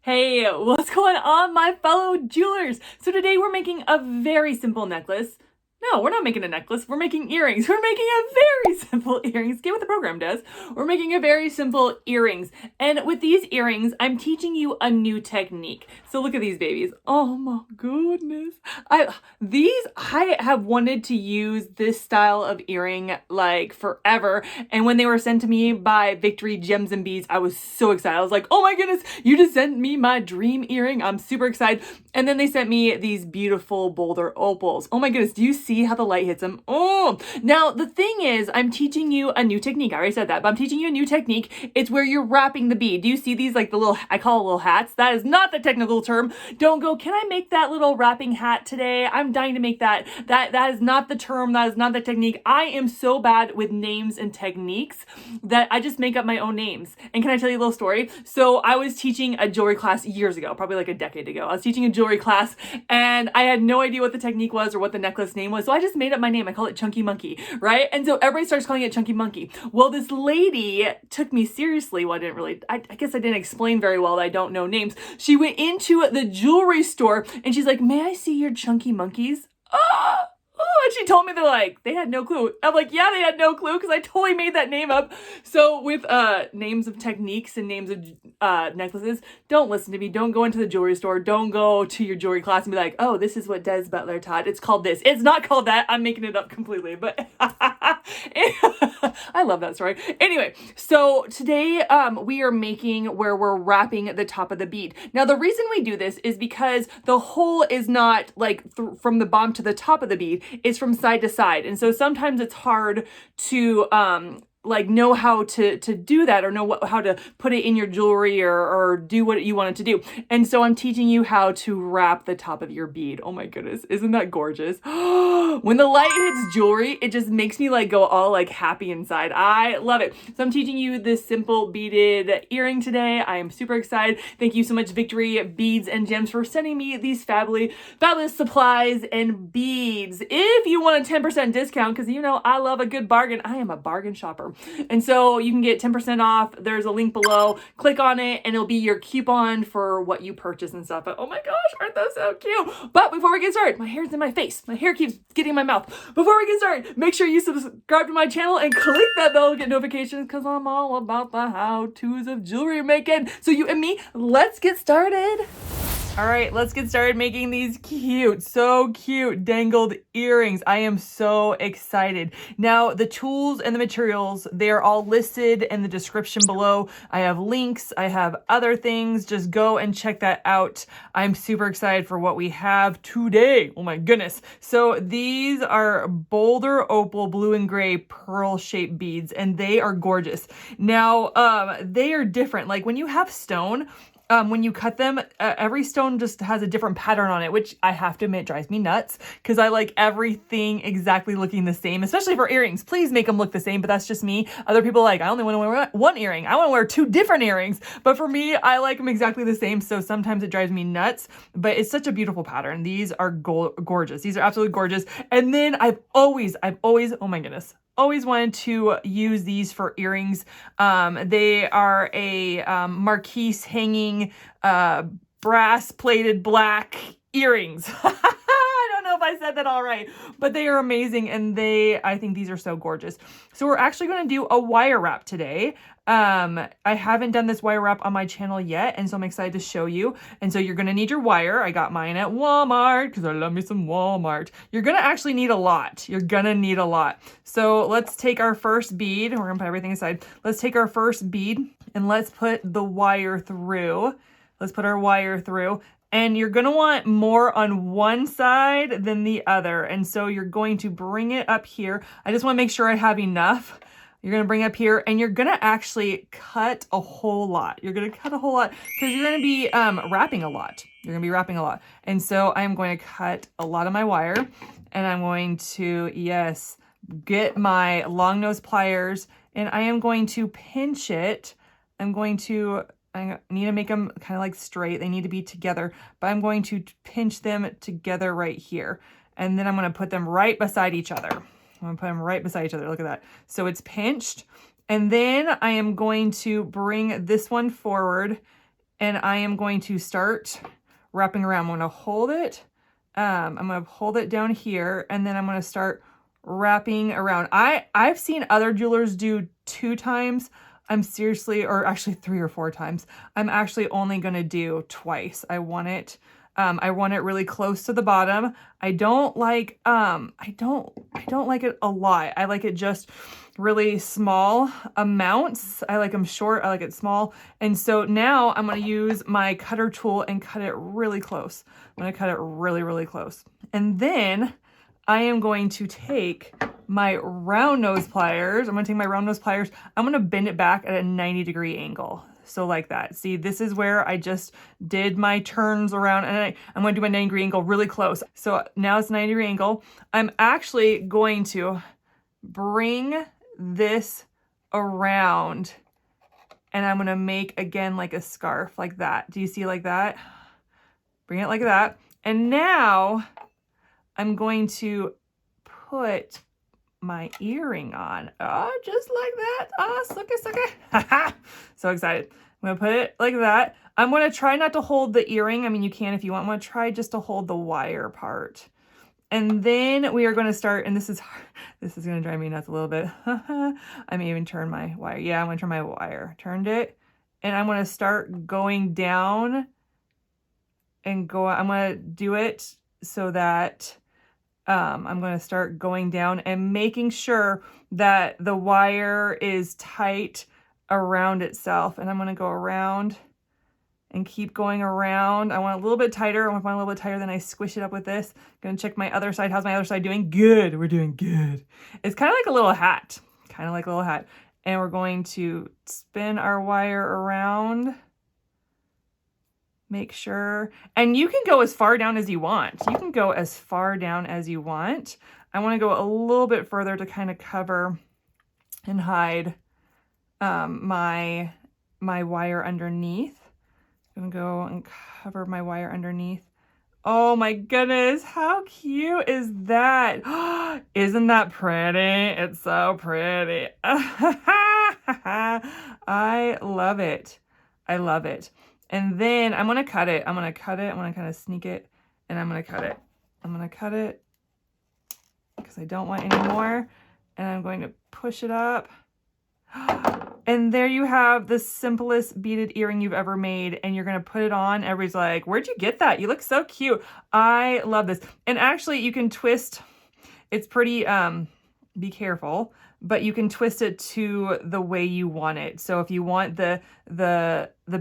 Hey, what's going on, my fellow jewelers? So today we're making a very simple necklace. No, we're not making a necklace. We're making earrings. We're making a very simple earrings. Get what the program does. We're making a very simple earrings. And with these earrings, I'm teaching you a new technique. So look at these babies. Oh my goodness. I have wanted to use this style of earring like forever. And when they were sent to me by Victory Gems and Beads, I was so excited. I was like, oh my goodness, you just sent me my dream earring. I'm super excited. And then they sent me these beautiful boulder opals. Oh my goodness, do you see how the light hits them? Oh, now the thing is, I'm teaching you a new technique. I already said that, but I'm teaching you a new technique. It's where you're wrapping the bead. Do you see these, like the little, I call it little hats? That is not the technical term. Don't go, can I make that little wrapping hat today? I'm dying to make that. That is not the term. That is not the technique. I am so bad with names and techniques that I just make up my own names. And can I tell you a little story? So I was teaching a jewelry class years ago, probably like a decade ago. I was teaching a jewelry class and I had no idea what the technique was or what the necklace name was. So I just made up my name. I call it Chunky Monkey, right? And so everybody starts calling it Chunky Monkey. Well, this lady took me seriously. Well, I guess I didn't explain very well that I don't know names. She went into the jewelry store and she's like, may I see your Chunky Monkeys? Oh, and she told me they had no clue. I'm like, yeah, they had no clue because I totally made that name up. So with names of techniques and names of necklaces, don't listen to me. Don't go into the jewelry store. Don't go to your jewelry class and be like, oh, this is what Des Butler taught. It's called this. It's not called that. I'm making it up completely. But I love that story. Anyway, so today we are making where we're wrapping the top of the bead. Now, the reason we do this is because the hole is not like from the bottom to the top of the bead. It's from side to side. And so sometimes it's hard to know how to do that or know how to put it in your jewelry or do what you want it to do. And so I'm teaching you how to wrap the top of your bead. Oh my goodness, isn't that gorgeous? When the light hits jewelry, it just makes me go all happy inside. I love it. So I'm teaching you this simple beaded earring today. I am super excited. Thank you so much, Victory Beads and Gems, for sending me these fabulous supplies and beads. If you want a 10% discount, because I love a good bargain. I am a bargain shopper. And so you can get 10% off. There's a link below. Click on it and it'll be your coupon for what you purchase and stuff. But oh my gosh, aren't those so cute? But before we get started, my hair's in my face. My hair keeps getting in my mouth. Before we get started, make sure you subscribe to my channel and click that bell to get notifications because I'm all about the how-tos of jewelry making. So you and me, let's get started. All right, let's get started making these so cute dangled earrings. I am so excited. Now, the tools and the materials, they're all listed in the description below. I have links, I have other things. Just go and check that out. I'm super excited for what we have today. Oh my goodness. So these are boulder opal blue and gray pearl shaped beads, and they are gorgeous. Now, they are different. Like when you have stone, when you cut them, every stone just has a different pattern on it, which I have to admit drives me nuts because I like everything exactly looking the same, especially for earrings. Please make them look the same, but that's just me. Other people I only want to wear one earring. I want to wear 2 different earrings, but for me, I like them exactly the same. So sometimes it drives me nuts, but it's such a beautiful pattern. These are gorgeous. These are absolutely gorgeous. And then I've always, oh my goodness, always wanted to use these for earrings. They are a Marquis hanging brass plated black earrings. I don't know if I said that all right, but they are amazing and I think these are so gorgeous. So we're actually going to do a wire wrap today. I haven't done this wire wrap on my channel yet, and so I'm excited to show you. And so you're going to need your wire. I got mine at Walmart because I love me some Walmart. You're going to actually need a lot. You're going to need a lot. So let's take our first bead. We're going to put everything aside. Let's take our first bead and let's put the wire through. Let's put our wire through. And you're going to want more on one side than the other. And so you're going to bring it up here. I just want to make sure I have enough. You're going to bring it up here and you're going to actually cut a whole lot. You're going to cut a whole lot because you're going to be wrapping a lot. You're going to be wrapping a lot. And so I'm going to cut a lot of my wire and I'm going to, yes, get my long nose pliers and I am going to pinch it. I need to make them kind of straight. They need to be together, but I'm going to pinch them together right here. And then I'm going to put them right beside each other. I'm going to put them right beside each other. Look at that. So it's pinched. And then I am going to bring this one forward and I am going to start wrapping around. I'm going to hold it. I'm going to hold it down here, and then I'm going to start wrapping around. I've seen other jewelers do 2 times. I'm seriously, or actually 3 or 4 times. I'm actually only going to do twice. I want it really close to the bottom. I don't like it a lot. I like it just really small amounts. I like them short. I like it small. And so now I'm going to use my cutter tool and cut it really close. I'm going to cut it really, really close. And then I am going to take my round nose pliers. I'm going to take my round nose pliers. I'm going to bend it back at a 90-degree angle. So like that. See, this is where I just did my turns around, and I'm going to do my 90-degree angle really close. So now it's 90-degree angle. I'm actually going to bring this around, and I'm going to make, again, like a scarf like that. Do you see like that? Bring it like that. And now I'm going to put my earring on. Oh, just like that. Oh, sucker. So excited. I'm going to put it like that. I'm going to try not to hold the earring. I mean, you can if you want. I'm going to try just to hold the wire part. And then we are going to start, and this is going to drive me nuts a little bit. I may even turn my wire. Yeah, I'm going to turn my wire. Turned it. And I'm going to start going down and go. I'm going to do it so that I'm going to start going down and making sure that the wire is tight around itself. And I'm going to go around and keep going around. I want a little bit tighter. I want a little bit tighter, then I squish it up with this. Going to check my other side. How's my other side doing? Good. We're doing good. It's kind of like a little hat. Kind of like a little hat. And we're going to spin our wire around. Make sure, and you can go as far down as you want. You can go as far down as you want. I want to go a little bit further to kind of cover and hide my wire underneath. I'm gonna go and cover my wire underneath. Oh my goodness, how cute is that? Isn't that pretty? It's so pretty. I love it. I love it. And then I'm going to cut it. I'm going to cut it. I'm going to kind of sneak it, and I'm going to cut it. I'm going to cut it because I don't want any more. And I'm going to push it up. And there you have the simplest beaded earring you've ever made. And you're going to put it on. Everybody's like, where'd you get that? You look so cute. I love this. And actually you can twist. It's pretty, be careful, but you can twist it to the way you want it. So if you want the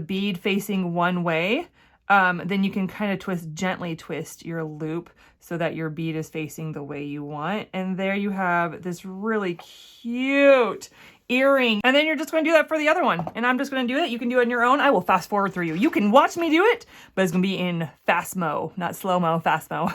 bead facing one way, then you can kind of gently twist your loop so that your bead is facing the way you want. And there you have this really cute earring. And then you're just going to do that for the other one. And I'm just going to do it. You can do it on your own. I will fast forward through you. You can watch me do it, but it's going to be in fast mo, not slow mo, fast mo.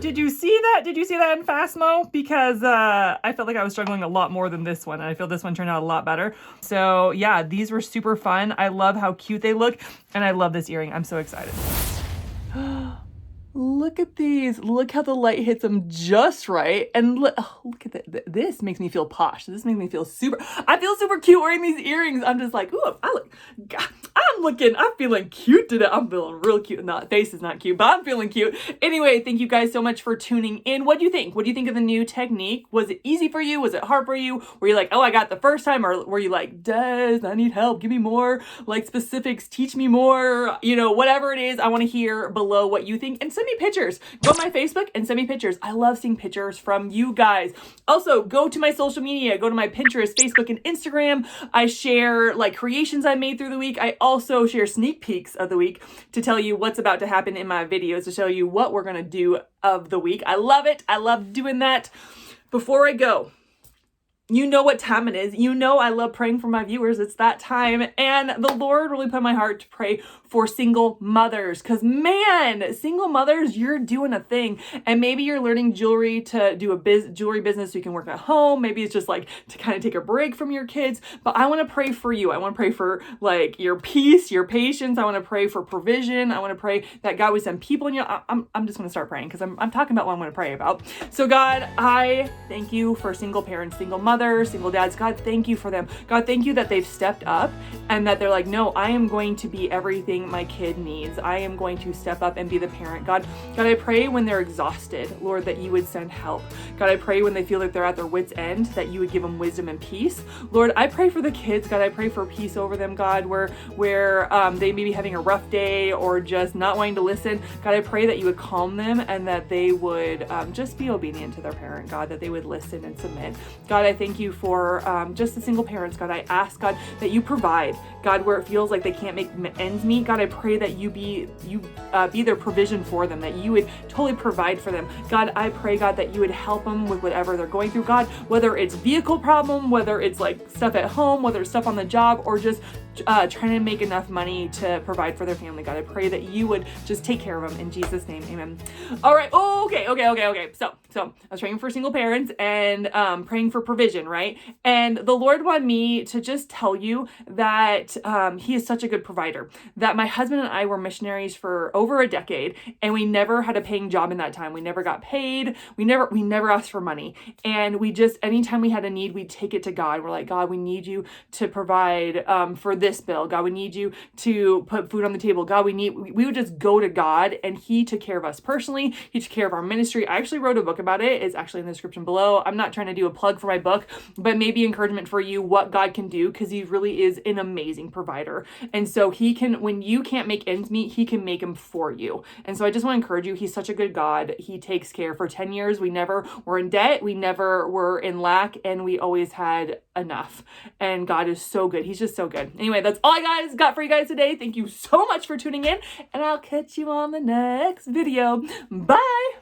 Did you see that? Did you see that in fast mo? Because I felt like I was struggling a lot more than this one, and I feel this one turned out a lot better. So yeah, these were super fun. I love how cute they look, and I love this earring. I'm so excited. Look at these. Look how the light hits them just right. And look at that. This makes me feel posh. This makes me feel I feel super cute wearing these earrings. I'm just like, ooh, I'm feeling cute today. I'm feeling real cute. Not face is not cute, but I'm feeling cute. Anyway, thank you guys so much for tuning in. What do you think? What do you think of the new technique? Was it easy for you? Was it hard for you? Were you like, oh, I got the first time? Or were you like, Des, I need help. Give me more like specifics. Teach me more. You know, whatever it is, I want to hear below what you think, and send me pictures. Go on my Facebook and send me pictures. I love seeing pictures from you guys. Also, go to my social media. Go to my Pinterest, Facebook, and Instagram. I share like creations I made through the week. I also share sneak peeks of the week to tell you what's about to happen in my videos, to show you what we're going to do of the week. I love it. I love doing that. Before I go, You know what time it is. You know I love praying for my viewers. It's that time. And the Lord really put in my heart to pray for single mothers. Because, man, single mothers, you're doing a thing. And maybe you're learning jewelry to do a jewelry business so you can work at home. Maybe it's just like to kind of take a break from your kids. But I want to pray for you. I want to pray for like your peace, your patience. I want to pray for provision. I want to pray that God would send people in you. I'm just going to start praying because I'm talking about what I'm going to pray about. So God, I thank you for single parents, single mothers, single dads. God, thank you for them. God, thank you that they've stepped up and that they're like, no, I am going to be everything my kid needs. I am going to step up and be the parent. God, I pray when they're exhausted, Lord, that you would send help. God, I pray when they feel like they're at their wits' end, that you would give them wisdom and peace. Lord, I pray for the kids. God, I pray for peace over them, God, where they may be having a rough day or just not wanting to listen. God, I pray that you would calm them and that they would just be obedient to their parent, God, that they would listen and submit. God, I thank you for just the single parents. God, I ask, God, that you provide, God, where it feels like they can't make ends meet. God, I pray that you be their provision for them, that you would totally provide for them. God, I pray, God, that you would help them with whatever they're going through. God, whether it's vehicle problem, whether it's like stuff at home, whether it's stuff on the job, or just trying to make enough money to provide for their family. God, I pray that you would just take care of them in Jesus' name. Amen. All right. Oh, okay. So I was praying for single parents and praying for provision, right? And the Lord wanted me to just tell you that he is such a good provider, that my husband and I were missionaries for over a decade and we never had a paying job in that time. We never got paid. We never asked for money. And we just, anytime we had a need, we'd take it to God. We're like, God, we need you to provide for this bill. God, we need you to put food on the table. God, we would just go to God, and he took care of us personally. He took care of our ministry. I actually wrote a book about it. It's actually in the description below. I'm not trying to do a plug for my book, but maybe encouragement for you what God can do, because he really is an amazing provider. And so he can, when you can't make ends meet, he can make them for you. And so I just want to encourage you. He's such a good God. He takes care. For 10 years, we never were in debt. We never were in lack, and we always had enough. And God is so good. He's just so good. Anyway, that's all I got for you guys today. Thank you so much for tuning in, and I'll catch you on the next video. Bye.